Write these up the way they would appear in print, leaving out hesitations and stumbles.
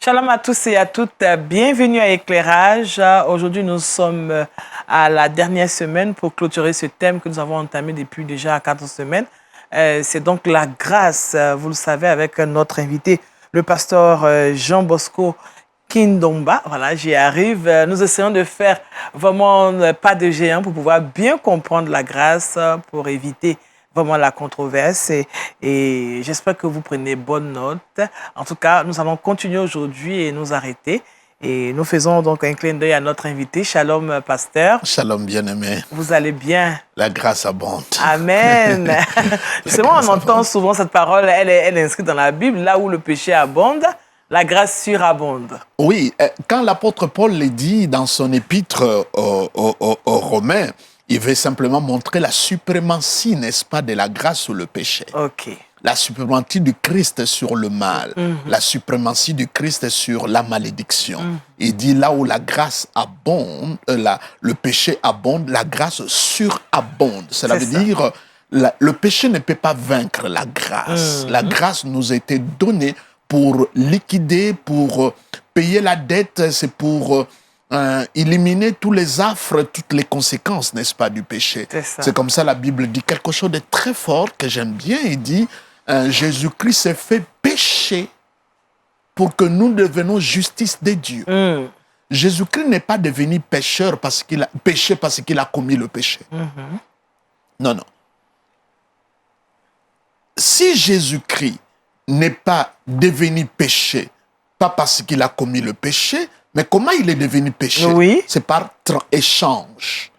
Shalom à tous et à toutes. Bienvenue à Éclairage. Aujourd'hui, nous sommes à la dernière semaine pour clôturer ce thème que nous avons entamé depuis déjà 14 semaines. C'est donc la grâce, vous le savez, avec notre invité, le pasteur Jean Bosco Kindomba. Voilà, j'y arrive. Nous essayons de faire vraiment pas de géant pour pouvoir bien comprendre la grâce, pour éviter vraiment la controverse et j'espère que vous prenez bonne note. En tout cas, nous allons continuer aujourd'hui et nous arrêter. Et nous faisons donc un clin d'œil à notre invité. Shalom, pasteur. Shalom, bien-aimé. Vous allez bien? La grâce abonde. Amen. Justement, on entend souvent cette parole, elle est inscrite dans la Bible, là où le péché abonde, la grâce surabonde. Oui, quand l'apôtre Paul le dit dans son épître aux Romains, il veut simplement montrer la suprématie, n'est-ce pas, de la grâce sur le péché. OK. La suprématie du Christ sur le mal, la suprématie du Christ sur la malédiction. Il dit là où la grâce abonde, le péché abonde, la grâce surabonde. Cela veut dire le péché ne peut pas vaincre la grâce. La grâce nous a été donnée pour liquider, pour payer la dette, c'est pour éliminer tous les affres, toutes les conséquences, n'est-ce pas, du péché. C'est comme ça la Bible dit quelque chose de très fort que j'aime bien. Il dit Jésus-Christ s'est fait péché pour que nous devenions justice de Dieu. Jésus-Christ n'est pas devenu pécheur parce qu'il a péché parce qu'il a commis le péché. Non, non. Si Jésus-Christ n'est pas devenu péché, pas parce qu'il a commis le péché, mais comment il est devenu péché? C'est par échange.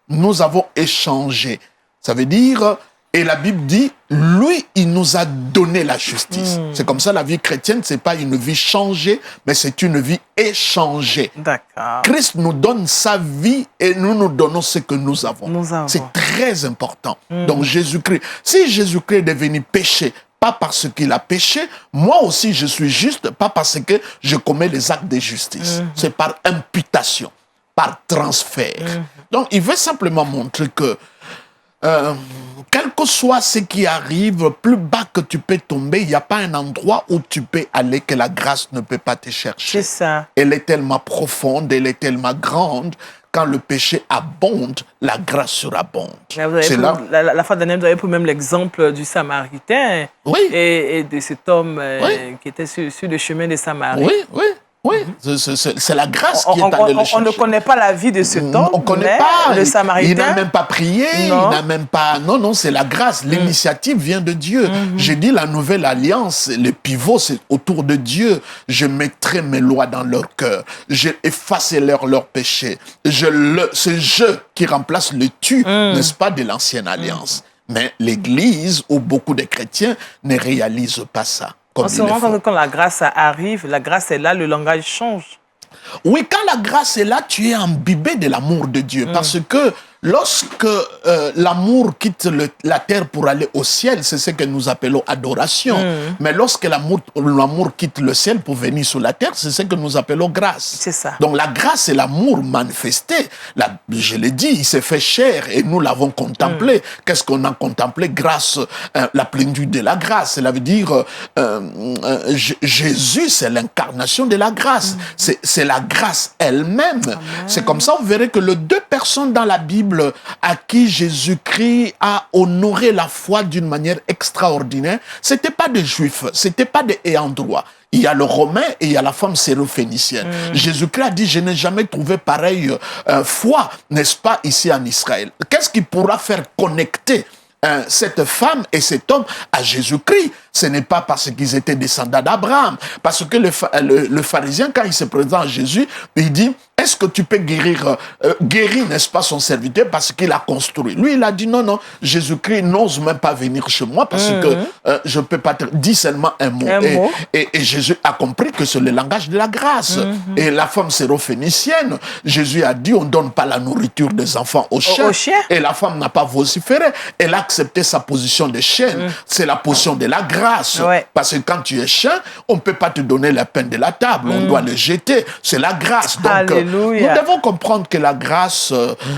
Nous avons échangé. Ça veut dire, et la Bible dit, lui, il nous a donné la justice. C'est comme ça la vie chrétienne, c'est pas une vie changée, mais c'est une vie échangée. D'accord. Christ nous donne sa vie et nous nous donnons ce que nous avons. C'est très important. Donc Jésus-Christ, si Jésus-Christ est devenu péché, pas parce qu'il a péché, moi aussi je suis juste, pas parce que je commets les actes de justice. C'est par imputation, par transfert. Donc il veut simplement montrer que quel que soit ce qui arrive, plus bas que tu peux tomber, il n'y a pas un endroit où tu peux aller que la grâce ne peut pas te chercher. C'est ça. Elle est tellement profonde, elle est tellement grande. Quand le péché abonde, la grâce surabonde. La fois dernière, vous avez pris même l'exemple du Samaritain et de cet homme qui était sur le chemin de Samarie. Oui, c'est la grâce qui est allée le chercher. On ne connaît pas la vie de cet homme, on ne connaît pas. Le Samaritain. Il n'a même pas prié, il n'a même pas... Non, c'est la grâce. L'initiative vient de Dieu. J'ai dit la nouvelle alliance, le pivot, c'est autour de Dieu. Je mettrai mes lois dans leur cœur. Je effacerai leurs péchés. C'est je qui remplace le tu, n'est-ce pas, de l'ancienne alliance. Mais l'Église, ou beaucoup de chrétiens, ne réalisent pas ça. On se rend compte que quand la grâce arrive, la grâce est là, le langage change. Oui, quand la grâce est là, tu es imbibé de l'amour de Dieu. Parce que lorsque l'amour quitte la terre pour aller au ciel, c'est ce que nous appelons adoration. Mais lorsque l'amour quitte le ciel pour venir sur la terre, c'est ce que nous appelons grâce. C'est ça. Donc la grâce et l'amour manifesté. Je l'ai dit, il s'est fait chair et nous l'avons contemplé. Qu'est-ce qu'on a contemplé? Grâce, la plénitude de la grâce. Cela veut dire, Jésus, c'est l'incarnation de la grâce. C'est la grâce elle-même. C'est comme ça, vous verrez que les deux personnes dans la Bible à qui Jésus-Christ a honoré la foi d'une manière extraordinaire, c'était pas des Juifs, c'était pas des ayants droit. Il y a le Romain et il y a la femme syrophénicienne. Jésus-Christ a dit, je n'ai jamais trouvé pareille foi, n'est-ce pas, ici en Israël. Qu'est-ce qui pourra faire connecter cette femme et cet homme à Jésus-Christ? Ce n'est pas parce qu'ils étaient descendants d'Abraham. Parce que le pharisien, quand il se présente à Jésus, il dit, est-ce que tu peux guérir, n'est-ce pas, son serviteur parce qu'il a construit? Lui, il a dit, non, Jésus-Christ n'ose même pas venir chez moi parce que je ne peux pas te dire seulement un mot. Et Jésus a compris que c'est le langage de la grâce. Et la femme syrophénicienne, Jésus a dit, on ne donne pas la nourriture des enfants aux chiens. Et la femme n'a pas vociféré. Elle a accepté sa position de chienne. C'est la position de la grâce. Parce que quand tu es chien, on ne peut pas te donner la peine de la table. On doit le jeter. C'est la grâce. Donc, Alléluia. Nous devons comprendre que la grâce,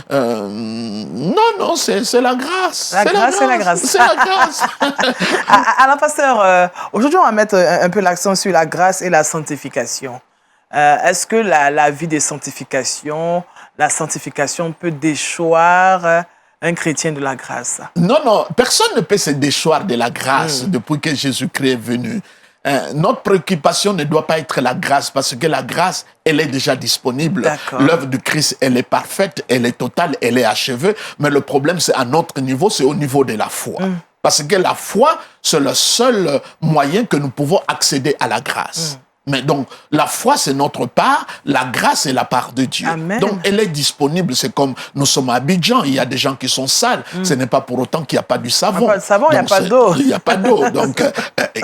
non, c'est la grâce. La grâce, c'est la grâce. C'est la grâce. Alors, pasteur, aujourd'hui, on va mettre un peu l'accent sur la grâce et la sanctification. Est-ce que la vie de sanctification, la sanctification peut déchoir un chrétien de la grâce? Non, personne ne peut se déchoir de la grâce depuis que Jésus-Christ est venu. Notre préoccupation ne doit pas être la grâce, parce que la grâce, elle est déjà disponible. L'œuvre de Christ, elle est parfaite, elle est totale, elle est achevée. Mais le problème, c'est à notre niveau, c'est au niveau de la foi. Parce que la foi, c'est le seul moyen que nous pouvons accéder à la grâce. Mais donc, la foi, c'est notre part, la grâce est la part de Dieu. Amen. Donc, elle est disponible. C'est comme nous sommes à Abidjan, il y a des gens qui sont sales. Ce n'est pas pour autant qu'il n'y a pas du savon. Il n'y a pas de savon, il n'y a pas d'eau. Il n'y a pas d'eau. Donc,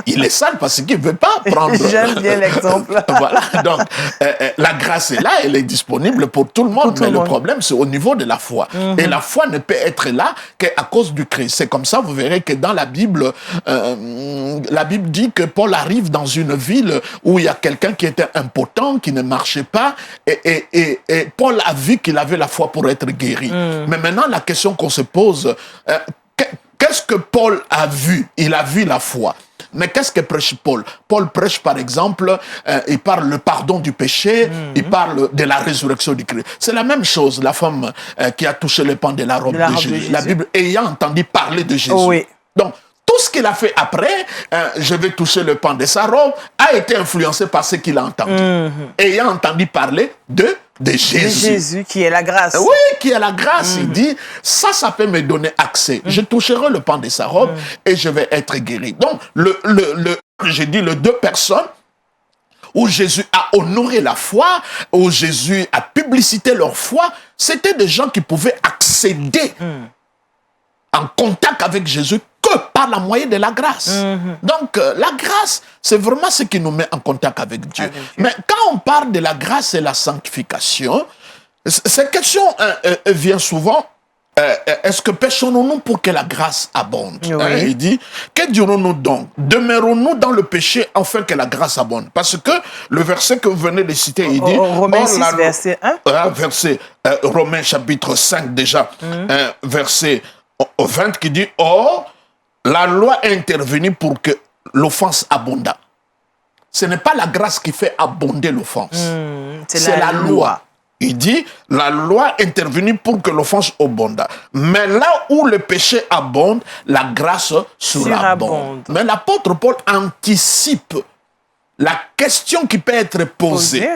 il est sale parce qu'il ne veut pas prendre. J'aime bien l'exemple. Voilà. Donc, la grâce est là, elle est disponible pour tout le monde. Mais le problème, c'est au niveau de la foi. Et la foi ne peut être là qu'à cause du Christ. C'est comme ça, vous verrez que dans la Bible dit que Paul arrive dans une ville où il y a quelqu'un qui était impotent, qui ne marchait pas, et Paul a vu qu'il avait la foi pour être guéri. Mais maintenant, la question qu'on se pose, qu'est-ce que Paul a vu? Il a vu la foi. Mais qu'est-ce que prêche Paul? Paul prêche, par exemple, il parle le pardon du péché, il parle de la résurrection du Christ. C'est la même chose, la femme qui a touché le pan de la robe de Jésus. La Bible ayant entendu parler de Jésus. Oui. Donc, tout ce qu'il a fait après, je vais toucher le pan de sa robe, a été influencé par ce qu'il a entendu. Ayant entendu parler de Jésus. Jésus qui est la grâce. Oui, qui est la grâce. Il dit, ça peut me donner accès. Je toucherai le pan de sa robe et je vais être guéri. Donc, j'ai dit les deux personnes où Jésus a honoré la foi, où Jésus a publicité leur foi, c'était des gens qui pouvaient accéder en contact avec Jésus que par la moyen de la grâce. Donc, la grâce, c'est vraiment ce qui nous met en contact avec Dieu. Mais quand on parle de la grâce et la sanctification, cette question vient souvent. Est-ce que péchons-nous pour que la grâce abonde? Il dit, que dirons-nous donc? Demeurons-nous dans le péché afin que la grâce abonde? Parce que le verset que vous venez de citer, il dit... Romains 6, verset 1. Romains chapitre 5 déjà, verset 20 qui dit, or, la loi est intervenue pour que l'offense abonde. Ce n'est pas la grâce qui fait abonder l'offense. C'est la loi. Il dit, la loi est intervenue pour que l'offense abonde. Mais là où le péché abonde, la grâce surabonde. Mais l'apôtre Paul anticipe la question qui peut être posée.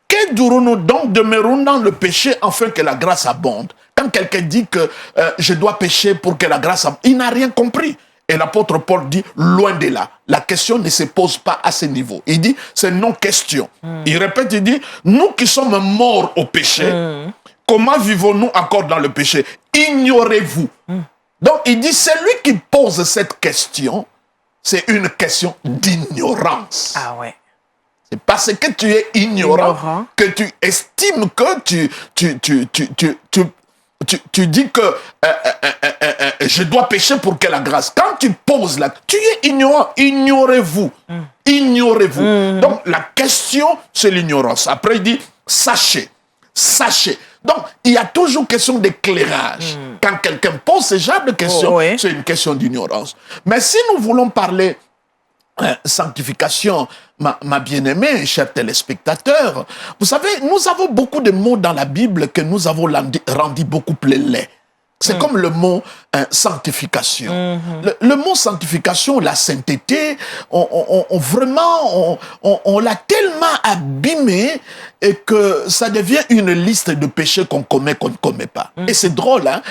Que dirons-nous donc? Demeurons dans le péché afin que la grâce abonde. Quand quelqu'un dit que je dois pécher pour que la grâce abonde, il n'a rien compris. Et l'apôtre Paul dit, loin de là, la question ne se pose pas à ce niveau. Il dit, c'est non-question. Il répète, il dit, nous qui sommes morts au péché, comment vivons-nous encore dans le péché? Ignorez-vous. Donc, il dit, celui qui pose cette question, c'est une question d'ignorance. Ah ouais. C'est parce que tu es ignorant que tu estimes que tu dis que je dois pécher pour que la grâce. Quand tu poses là, tu es ignorant. Ignorez-vous. Ignorez-vous. Donc, la question, c'est l'ignorance. Après, il dit, sachez. Sachez. Donc, il y a toujours question d'éclairage. Quand quelqu'un pose ce genre de questions, c'est une question d'ignorance. Mais si nous voulons parler sanctification, ma bien-aimée, chers téléspectateurs, vous savez, nous avons beaucoup de mots dans la Bible que nous avons rendu beaucoup plus laids. C'est comme le mot sanctification. Le mot sanctification, la sainteté, on l'a tellement abîmé et que ça devient une liste de péchés qu'on commet, qu'on ne commet pas. Et c'est drôle, hein?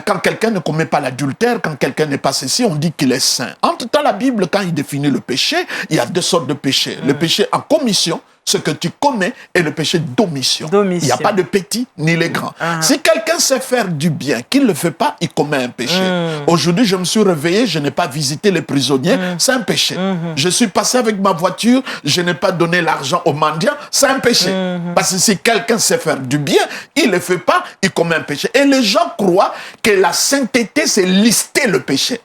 Quand quelqu'un ne commet pas l'adultère, quand quelqu'un n'est pas ceci, on dit qu'il est saint. En tout temps, la Bible, quand il définit le péché, il y a deux sortes de péchés. Le péché en commission, ce que tu commets, et le péché d'omission. Il n'y a pas de petit ni les grands. Si quelqu'un sait faire du bien, qu'il ne le fait pas, il commet un péché. Aujourd'hui, je me suis réveillé, je n'ai pas visité les prisonniers, c'est un péché. Je suis passé avec ma voiture, je n'ai pas donné l'argent aux mendiants, c'est un péché. Parce que si quelqu'un sait faire du bien, il ne le fait pas, il commet un péché. Et les gens croient que la sainteté, c'est lister le péché.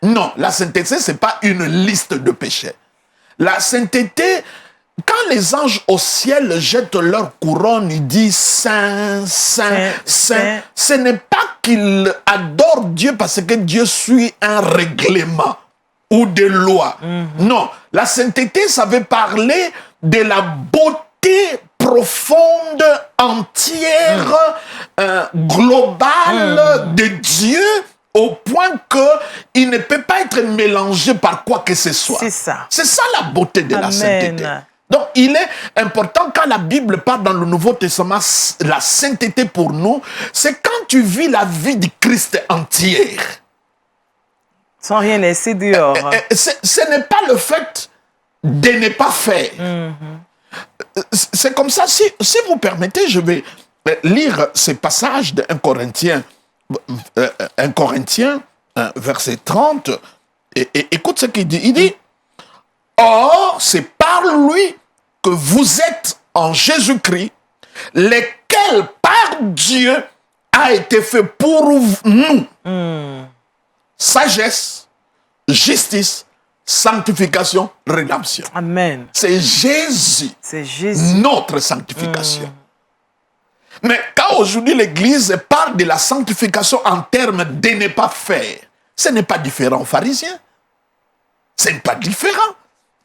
Non, la sainteté, ce n'est pas une liste de péchés. La sainteté, quand les anges au ciel jettent leur couronne, ils disent Saint, Saint, Saint. Ce n'est pas qu'ils adorent Dieu parce que Dieu suit un règlement ou des lois. Non, la sainteté, ça veut parler de la beauté profonde, entière, globale de Dieu, au point qu'il ne peut pas être mélangé par quoi que ce soit. C'est ça. C'est ça la beauté de la sainteté. Donc, il est important quand la Bible parle dans le Nouveau Testament, la sainteté pour nous, c'est quand tu vis la vie du Christ entière. Sans rien laisser dehors. Ce n'est pas le fait de ne pas faire. C'est comme ça, si vous permettez, je vais lire ces passages de 1 Corinthiens, verset 30, et écoute ce qu'il dit. Il dit, or, c'est par lui que vous êtes en Jésus-Christ, lequel par Dieu a été fait pour nous. Sagesse, justice, sanctification, rédemption. Amen. C'est Jésus, notre sanctification. Mais quand aujourd'hui l'Église parle de la sanctification en termes de ne pas faire, ce n'est pas différent aux pharisiens. Ce n'est pas différent.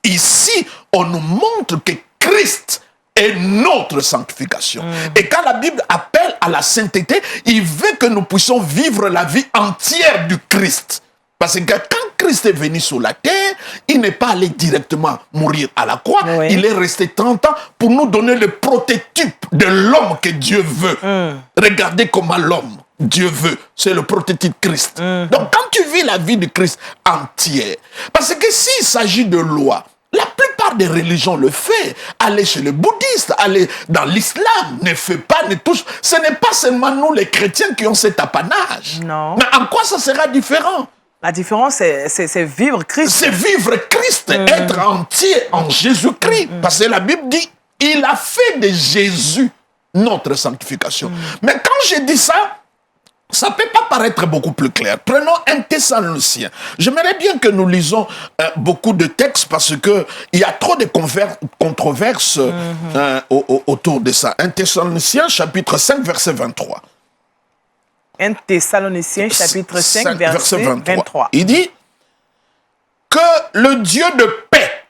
Ici, on nous montre que Christ est notre sanctification. Et quand la Bible appelle à la sainteté, il veut que nous puissions vivre la vie entière du Christ. Parce que quand Christ est venu sur la terre, il n'est pas allé directement mourir à la croix. Oui. Il est resté 30 ans pour nous donner le prototype de l'homme que Dieu veut. Regardez comment l'homme, Dieu veut. C'est le prototype Christ. Donc quand tu vis la vie de Christ entière, parce que s'il s'agit de loi, la plupart des religions le font. Aller chez les bouddhistes, aller dans l'islam, ne fait pas, ne touche. Ce n'est pas seulement nous les chrétiens qui ont cet apanage. Non. Mais en quoi ça sera différent? La différence, c'est vivre Christ. C'est vivre Christ, être entier en Jésus-Christ. Parce que la Bible dit, il a fait de Jésus notre sanctification. Mais quand je dis ça, ça ne peut pas paraître beaucoup plus clair. Prenons 1 Thessaloniciens. J'aimerais bien que nous lisons beaucoup de textes parce qu'il y a trop de controverses autour de ça. 1 Thessaloniciens, chapitre 5, verset 23. 1 Thessaloniciens, chapitre 5, verset 23. Il dit que le Dieu de paix,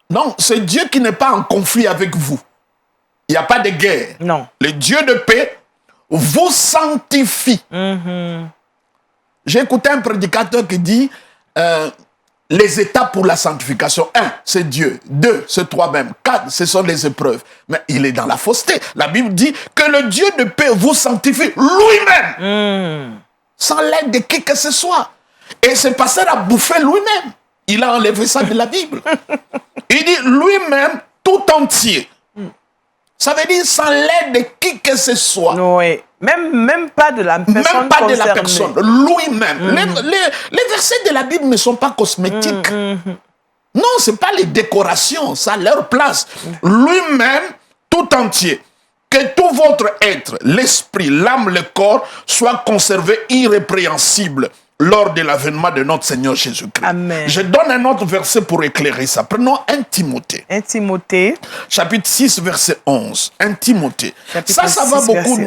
non, c'est Dieu qui n'est pas en conflit avec vous. Il n'y a pas de guerre. Non. Le Dieu de paix vous sanctifie. J'ai écouté un prédicateur qui dit les étapes pour la sanctification. 1, c'est Dieu. 2, c'est toi-même. 4, ce sont les épreuves. Mais il est dans la fausseté. La Bible dit que le Dieu de paix vous sanctifie lui-même. Sans l'aide de qui que ce soit. Et ce pasteur a bouffé lui-même. Il a enlevé ça de la Bible. Il dit lui-même tout entier. Ça veut dire sans l'aide de qui que ce soit. Oui. Même pas de la personne. Même pas concernée. De la personne. Lui-même. Les versets de la Bible ne sont pas cosmétiques. Non, ce n'est pas les décorations. Ça a leur place. Lui-même, tout entier. Que tout votre être, l'esprit, l'âme, le corps, soit conservé irrépréhensible lors de l'avènement de notre Seigneur Jésus-Christ. Amen. Je donne un autre verset pour éclairer ça. Prenons 1 Timothée. 1 Timothée. Chapitre 6, verset 11. 1 Timothée. Chapitre Ça va 6, beaucoup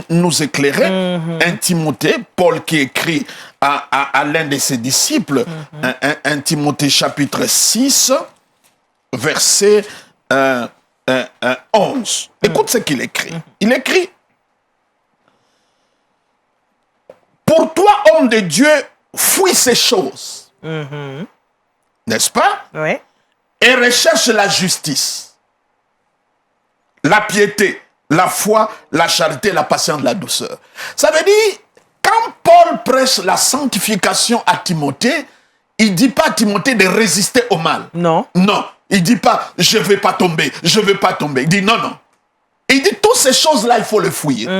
nous éclairer. 1 Timothée, Paul qui écrit à l'un de ses disciples. 1 Timothée, chapitre 6, verset 11. Écoute ce qu'il écrit. Il écrit: pour toi, homme de Dieu, fuis ces choses. N'est-ce pas? Oui. Et recherche la justice, la piété, la foi, la charité, la patience, la douceur. Ça veut dire, quand Paul prêche la sanctification à Timothée, il ne dit pas à Timothée de résister au mal. Non. Non. Il ne dit pas, je ne vais pas tomber, je ne vais pas tomber. Il dit non, non. Il dit, toutes ces choses-là, il faut les fuir.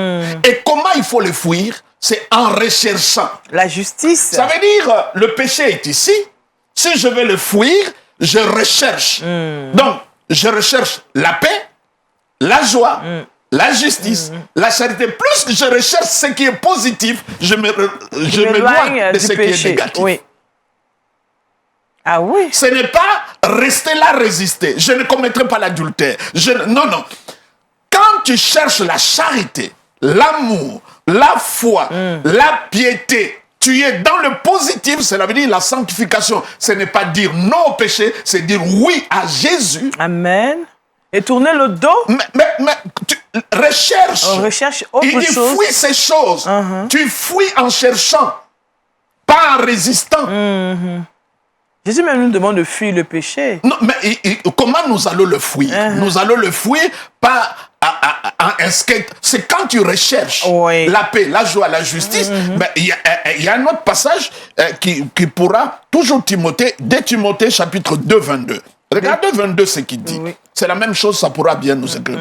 Et comment il faut les fuir? C'est en recherchant. La justice. Ça veut dire, le péché est ici. Si je veux le fuir, je recherche. Donc, je recherche la paix, la joie, la justice, la charité. Plus que je recherche ce qui est positif, je m'éloigne de ce qui est négatif. Oui. Ah oui. Ce n'est pas rester là, résister. Je ne commettrai pas l'adultère. Non, non. Quand tu cherches la charité, l'amour, la foi, la piété, tu es dans le positif, cela veut dire la sanctification. Ce n'est pas dire non au péché, c'est dire oui à Jésus. Amen. Et tourner le dos. Mais tu recherches. On recherche autre chose. Il dit fuis ces choses. Tu fuis en cherchant, pas en résistant. Jésus même nous demande de fuir le péché. Non, mais comment nous allons le fuir? Nous allons le fuir pas en skate. C'est quand tu recherches la paix, la joie, la justice. Mais il y a un autre passage qui pourra toujours Timothée, dès Timothée chapitre 2, 22. Regardez 22 ce qu'il dit. Oui. C'est la même chose, ça pourra bien nous écrire.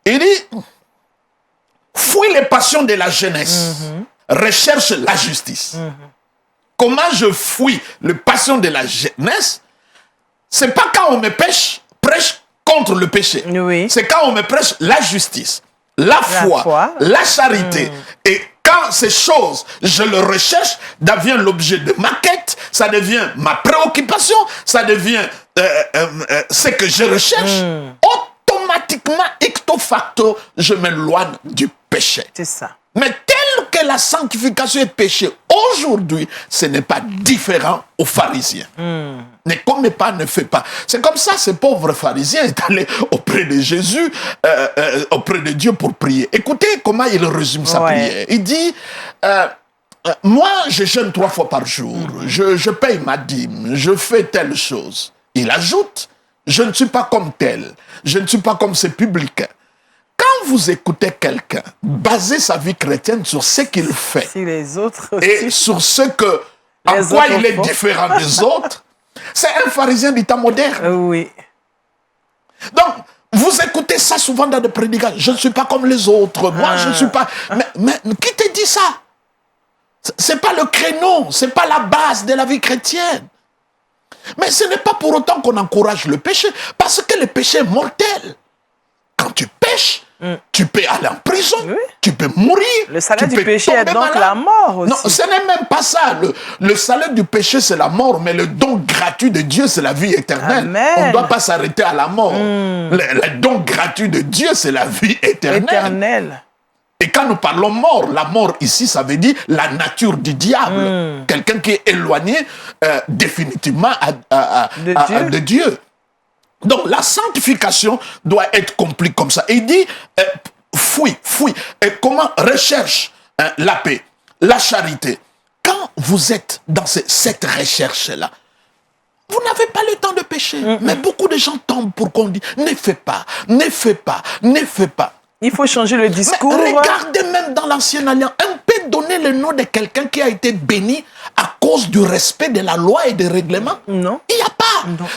Il dit, fuis les passions de la jeunesse, recherche la justice. Comment je fuis les passions de la jeunesse? C'est pas quand on me prêche contre le péché. Oui. C'est quand on me prêche la justice, la foi, la charité. Et quand ces choses, je le recherche, ça devient l'objet de ma quête, ça devient ma préoccupation, ça devient ce que je recherche. Automatiquement, icto facto, je m'éloigne du péché. C'est ça. Mais tel que la sanctification est péché aujourd'hui, ce n'est pas différent aux pharisiens. Ne commets pas, ne fais pas. C'est comme ça, ce pauvre pharisien est allé auprès de Jésus, auprès de Dieu pour prier. Écoutez comment il résume sa prière. Il dit, moi, je jeûne 3 fois par jour, je paye ma dîme, je fais telle chose. Il ajoute, je ne suis pas comme tel, je ne suis pas comme ces publicains. Quand vous écoutez quelqu'un, basez sa vie chrétienne sur ce qu'il fait les autres aussi. Et sur ce que, en quoi il est différent des autres, c'est un pharisien du temps moderne. Oui. Donc, vous écoutez ça souvent dans des prédications. Je ne suis pas comme les autres. Moi, je ne suis pas... Mais qui te dit ça? Ce n'est pas le créneau, ce n'est pas la base de la vie chrétienne. Mais ce n'est pas pour autant qu'on encourage le péché, parce que le péché est mortel. Quand tu pêches, tu peux aller en prison, tu peux mourir. Le salaire du péché est donc la mort aussi. Non, ce n'est même pas ça. Le salaire du péché, c'est la mort, mais le don gratuit de Dieu, c'est la vie éternelle. Amen. On ne doit pas s'arrêter à la mort. Le don gratuit de Dieu, c'est la vie éternelle. Et quand nous parlons mort, la mort ici, ça veut dire la nature du diable. Quelqu'un qui est éloigné définitivement de Dieu. Donc, la sanctification doit être comprise comme ça. Et il dit, fuis. Et comment recherche la paix, la charité. Quand vous êtes dans cette recherche-là, vous n'avez pas le temps de pécher. Mais beaucoup de gens tombent pour qu'on dit, ne fais pas. Il faut changer le discours. Mais regardez même dans l'Ancienne Alliance, on peut donner le nom de quelqu'un qui a été béni à cause du respect de la loi et des règlements. Non. Il n'y a pas.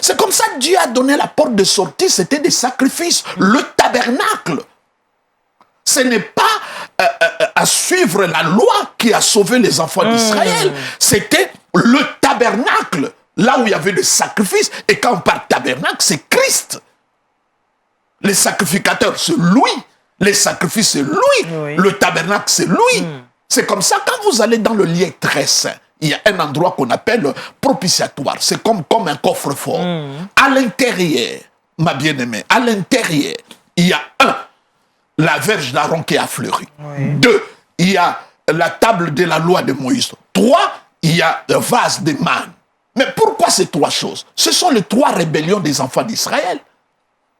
C'est comme ça que Dieu a donné la porte de sortie, c'était des sacrifices, le tabernacle. Ce n'est pas à suivre la loi qui a sauvé les enfants d'Israël. C'était le tabernacle, là où il y avait des sacrifices. Et quand on parle tabernacle, c'est Christ. Les sacrificateurs, c'est lui. Les sacrifices, c'est lui. Le tabernacle, c'est lui. C'est comme ça, quand vous allez dans le lieu très saint, il y a un endroit qu'on appelle propitiatoire. C'est comme un coffre-fort. À l'intérieur, ma bien-aimée, à l'intérieur, il y a la verge d'Aaron qui a fleuri. 2, il y a la table de la loi de Moïse. 3, il y a le vase de manne. Mais pourquoi ces 3 choses? Ce sont les 3 rébellions des enfants d'Israël.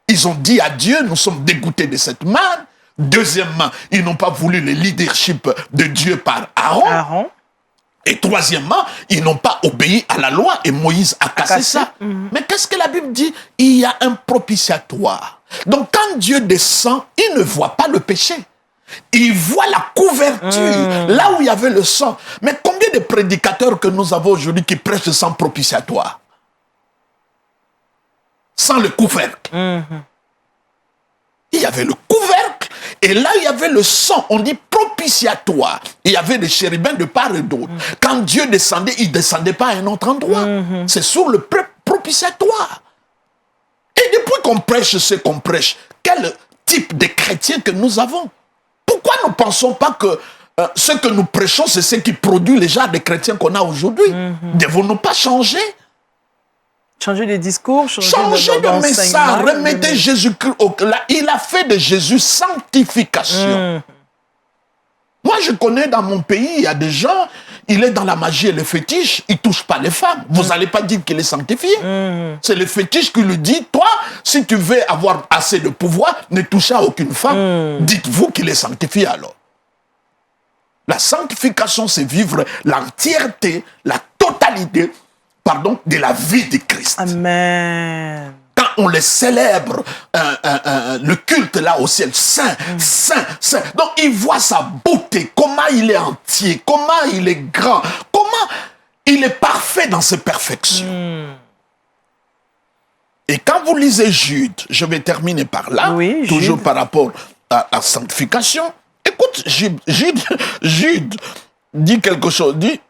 Ils ont dit à Dieu, nous sommes dégoûtés de cette manne. Deuxièmement, ils n'ont pas voulu le leadership de Dieu par Aaron. Et troisièmement, ils n'ont pas obéi à la loi et Moïse a cassé ça. Mais qu'est-ce que la Bible dit? Il y a un propitiatoire. Donc quand Dieu descend, il ne voit pas le péché. Il voit la couverture, là où il y avait le sang. Mais combien de prédicateurs que nous avons aujourd'hui qui prêchent sans propitiatoire? Sans le couvercle. Il y avait le couvercle, et là il y avait le sang, on dit propitiatoire. Il y avait des chérubins de part et d'autre. Quand Dieu descendait, il ne descendait pas à un autre endroit. C'est sur le propitiatoire. Et depuis qu'on prêche ce qu'on prêche, quel type de chrétien que nous avons? Pourquoi nous ne pensons pas que ce que nous prêchons, c'est ce qui produit les genres de chrétiens qu'on a aujourd'hui? Ne devons-nous pas changer? Changer les discours, changer de message, remettez Jésus-Christ. Il a fait de Jésus sanctification. Moi, je connais dans mon pays, il y a des gens, il est dans la magie et le fétiche, il ne touche pas les femmes. Vous n'allez pas dire qu'il est sanctifié. C'est le fétiche qui lui dit, toi, si tu veux avoir assez de pouvoir, ne touche à aucune femme. Dites-vous qu'il est sanctifié alors. La sanctification, c'est vivre l'entièreté, la totalité, de la vie de Christ. Amen. Quand on les célèbre, le culte là au ciel, saint, saint, saint. Donc il voit sa beauté, comment il est entier, comment il est grand, comment il est parfait dans ses perfections. Et quand vous lisez Jude, je vais terminer par là, oui, toujours Jude. Par rapport à la sanctification. Écoute, Jude dit quelque chose, dit,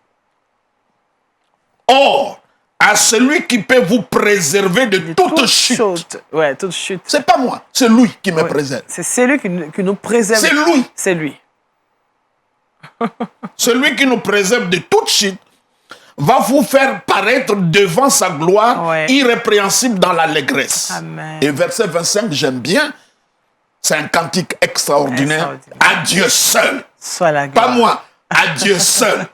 or, à celui qui peut vous préserver de toute chute. Ouais, toute chute. C'est pas moi, c'est lui qui me préserve. C'est celui qui nous préserve. C'est lui. C'est lui. Celui qui nous préserve de toute chute va vous faire paraître devant sa gloire irrépréhensible dans l'allégresse. Amen. Et verset 25, j'aime bien. C'est un cantique extraordinaire. À Dieu seul. Soit la gloire. Pas moi, à Dieu seul.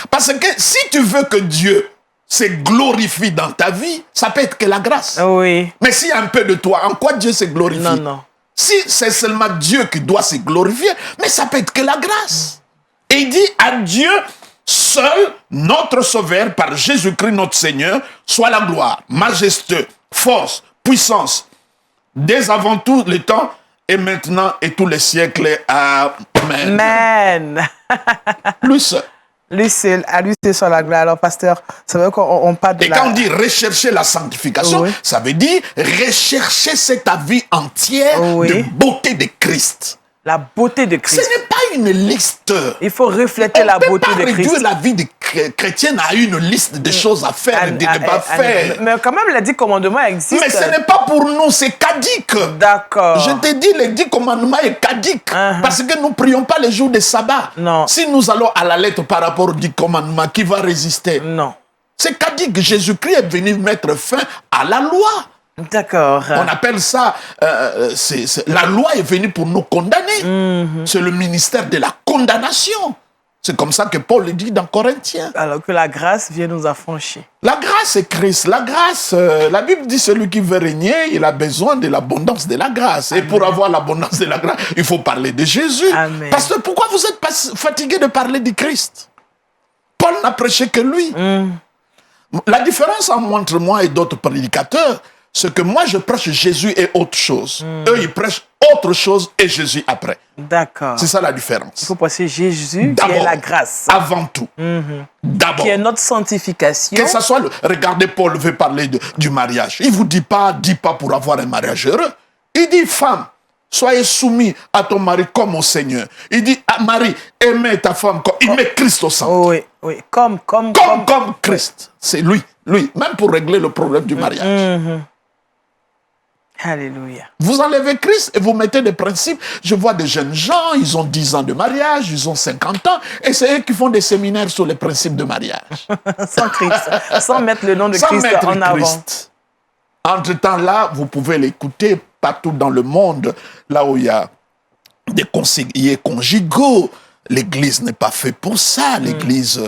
Parce que si tu veux que Dieu se glorifie dans ta vie, ça peut être que la grâce. Oui. Mais s'il y a un peu de toi, en quoi Dieu se glorifie? Non, non. Si c'est seulement Dieu qui doit se glorifier, mais ça peut être que la grâce. Et il dit à Dieu seul, notre Sauveur, par Jésus-Christ notre Seigneur, soit la gloire, majesté, force, puissance, dès avant tout le temps, et maintenant et tous les siècles. Amen. Amen. Lui seul. À lui, c'est sur la gloire. Alors, pasteur, ça veut dire qu'on parle de Et quand on dit rechercher la sanctification, ça veut dire rechercher cette vie entière de beauté de Christ. La beauté de Christ. Ce n'est pas une liste. Il faut refléter la beauté de Christ. On ne peut pas réduire la vie de chrétienne à une liste de choses à faire et de ne pas faire. Mais quand même, les 10 commandements existent. Mais ce n'est pas pour nous, c'est caduc. D'accord. Je te dis, les 10 commandements est caduc. Parce que nous ne prions pas les jours de sabbat. Non. Si nous allons à la lettre par rapport aux 10 commandements, qui va résister? Non. C'est caduc. Jésus-Christ est venu mettre fin à la loi. D'accord. On appelle ça, la loi est venue pour nous condamner. C'est le ministère de la condamnation. C'est comme ça que Paul le dit dans Corinthiens. Alors que la grâce vient nous affranchir. La grâce c'est Christ. La grâce, la Bible dit celui qui veut régner, il a besoin de l'abondance de la grâce. Amen. Et pour avoir l'abondance de la grâce, il faut parler de Jésus. Amen. Parce que pourquoi vous êtes fatigué de parler de Christ? Paul n'a prêché que lui. La différence entre moi et d'autres prédicateurs, c'est que moi, je prêche Jésus et autre chose. Eux, ils prêchent autre chose et Jésus après. D'accord. C'est ça la différence. Il faut passer Jésus qui est la grâce. Avant tout. D'abord. Qui est notre sanctification. Que ça soit regardez, Paul veut parler du mariage. Il ne vous dit pas pour avoir un mariage heureux. Il dit, femme, soyez soumis à ton mari comme au Seigneur. Il dit, Marie, aimez ta femme comme... Il met Christ au centre. Oui, oui. Comme Christ. C'est lui. Même pour régler le problème du mariage. Alléluia. Vous enlevez Christ et vous mettez des principes. Je vois des jeunes gens, ils ont 10 ans de mariage, ils ont 50 ans, et c'est eux qui font des séminaires sur les principes de mariage. Sans Christ, sans mettre le nom de Christ en avant. Entre-temps, là, vous pouvez l'écouter partout dans le monde, là où il y a des conseillers conjugaux. L'Église n'est pas faite pour ça. L'Église,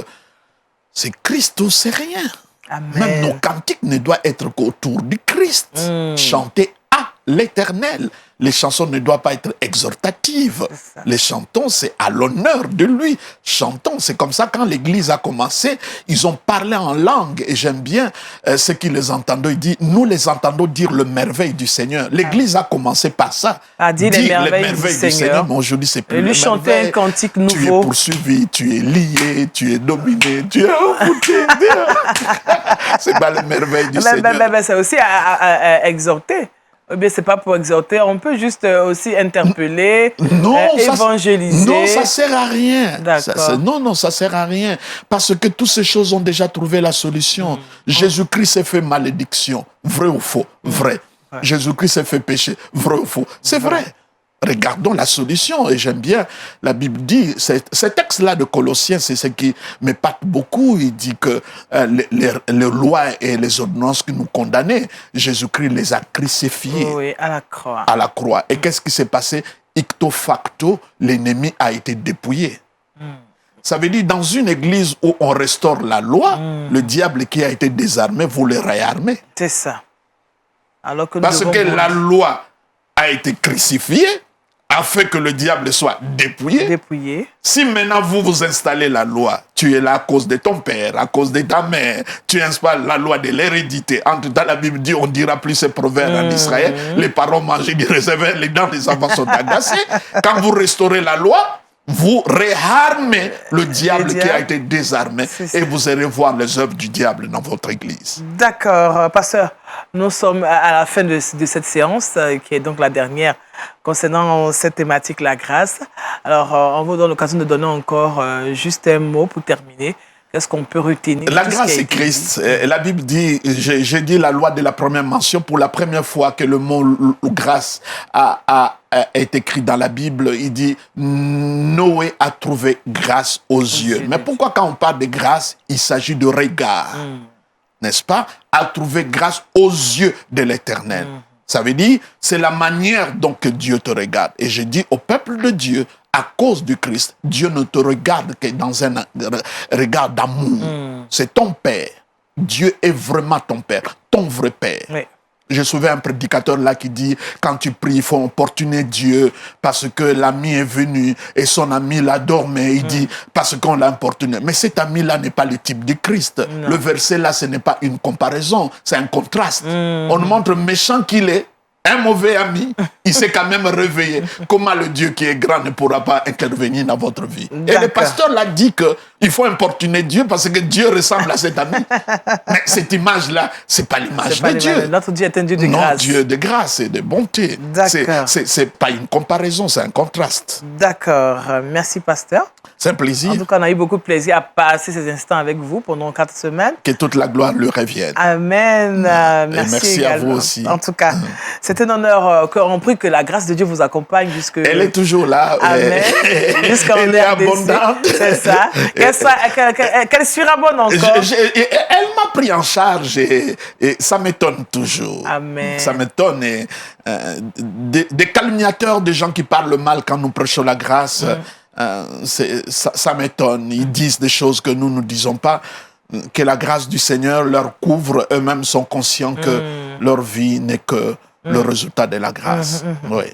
c'est Christ ou c'est rien. Amen. Même nos cantiques ne doivent être qu'autour du Christ. Chanter à l'Éternel. Les chansons ne doivent pas être exhortatives. Les chantons, c'est à l'honneur de lui. Chantons, c'est comme ça quand l'Église a commencé, ils ont parlé en langue. Et j'aime bien ce qu'ils les entendent. Il dit, nous les entendons dire le merveille du Seigneur. L'Église a commencé par ça. À dire les merveilles du Seigneur. Mais aujourd'hui, c'est plus et lui chanter un cantique nouveau. Tu es poursuivi, tu es lié, tu es dominé, tu es embouté. C'est pas le merveille du Seigneur. C'est aussi à exhorter. Eh bien, c'est pas pour exhorter, on peut juste aussi interpeller, évangéliser. Non, ça sert à rien. D'accord. Non, ça sert à rien. Parce que toutes ces choses ont déjà trouvé la solution. Jésus-Christ s'est fait malédiction. Vrai ou faux? Vrai. Jésus-Christ s'est fait péché. Vrai ou faux? C'est vrai. regardons la solution. Et j'aime bien, la Bible dit, ce texte-là de Colossiens, c'est ce qui m'épate beaucoup. Il dit que les lois et les ordonnances qui nous condamnaient, Jésus-Christ les a crucifiées. Oui, à la croix. À la croix. Et qu'est-ce qui s'est passé? Icto facto, l'ennemi a été dépouillé. Ça veut dire, dans une église où on restaure la loi, le diable qui a été désarmé, vous le réarmez. C'est ça. Alors que Parce que la loi a été crucifiée, afin que le diable soit dépouillé. Dépouillé. Si maintenant vous installez la loi, tu es là à cause de ton père, à cause de ta mère, tu installes la loi de l'hérédité. En tout cas, la Bible dit, on ne dira plus ces proverbes en Israël, les parents mangent du réservé, les dents des enfants sont agacées. Quand vous restaurez la loi, vous réarmez le diable qui a été désarmé et vous allez voir les œuvres du diable dans votre église. D'accord. Pasteur, nous sommes à la fin de cette séance, qui est donc la dernière, concernant cette thématique, la grâce. Alors, on vous donne l'occasion de donner encore juste un mot pour terminer. Qu'est-ce qu'on peut retenir? La grâce c'est Christ. La Bible dit, j'ai dit la loi de la première mention, pour la première fois que le mot grâce est écrit dans la Bible, il dit Noé a trouvé grâce aux yeux. Mais pourquoi quand on parle de grâce, il s'agit de regard, n'est-ce pas? A trouvé grâce aux yeux de l'Éternel. Ça veut dire, c'est la manière dont que Dieu te regarde. Et je dis au peuple de Dieu, à cause du Christ, Dieu ne te regarde que dans un regard d'amour. C'est ton Père. Dieu est vraiment ton Père, ton vrai Père. Oui. Je souviens un prédicateur là qui dit, quand tu pries, il faut importuner Dieu parce que l'ami est venu et son ami l'a dormé. Il dit, parce qu'on l'a importuné. Mais cet ami-là n'est pas le type du Christ. Non. Le verset là, ce n'est pas une comparaison, c'est un contraste. On nous montre méchant qu'il est, un mauvais ami, il s'est quand même réveillé. Comment le Dieu qui est grand ne pourra pas intervenir dans votre vie? Et le pasteur l'a dit qu'il faut importuner Dieu parce que Dieu ressemble à cet ami. Mais cette image-là, c'est pas l'image de Dieu. Notre Dieu est un Dieu de grâce. Non, Dieu de grâce et de bonté. C'est pas une comparaison, c'est un contraste. D'accord. Merci, pasteur. C'est un plaisir. En tout cas, on a eu beaucoup de plaisir à passer ces instants avec vous pendant 4 semaines. Que toute la gloire lui revienne. Amen. Merci à vous aussi. En tout cas, c'est un honneur. On prie que la grâce de Dieu vous accompagne jusque... Elle est toujours là. Amen. Jusqu'en Elle est abondante. C'est ça. Qu'elle surabonde encore. Elle m'a pris en charge et ça m'étonne toujours. Amen. Ça m'étonne. Des calomniateurs, des gens qui parlent mal quand nous prêchons la grâce... ça m'étonne. Ils disent des choses que nous ne disons pas. Que la grâce du Seigneur leur couvre. Eux-mêmes sont conscients que leur vie n'est que le résultat de la grâce. Oui.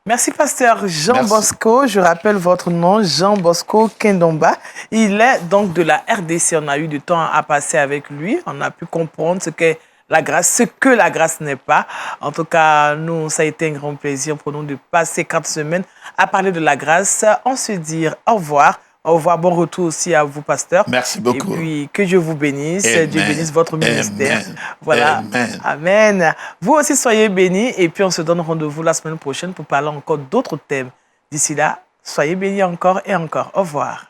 Merci, pasteur Jean Bosco. Je rappelle votre nom, Jean Bosco Kindomba. Il est donc de la RDC. On a eu du temps à passer avec lui. On a pu comprendre ce qu'est la grâce, ce que la grâce n'est pas. En tout cas, nous, ça a été un grand plaisir pour nous de passer 4 semaines à parler de la grâce. On se dit au revoir. Au revoir, bon retour aussi à vous, pasteur. Merci beaucoup. Et puis, que Dieu vous bénisse. Amen. Dieu bénisse votre ministère. Amen. Voilà. Amen. Amen. Vous aussi, soyez bénis. Et puis, on se donne rendez-vous la semaine prochaine pour parler encore d'autres thèmes. D'ici là, soyez bénis encore et encore. Au revoir.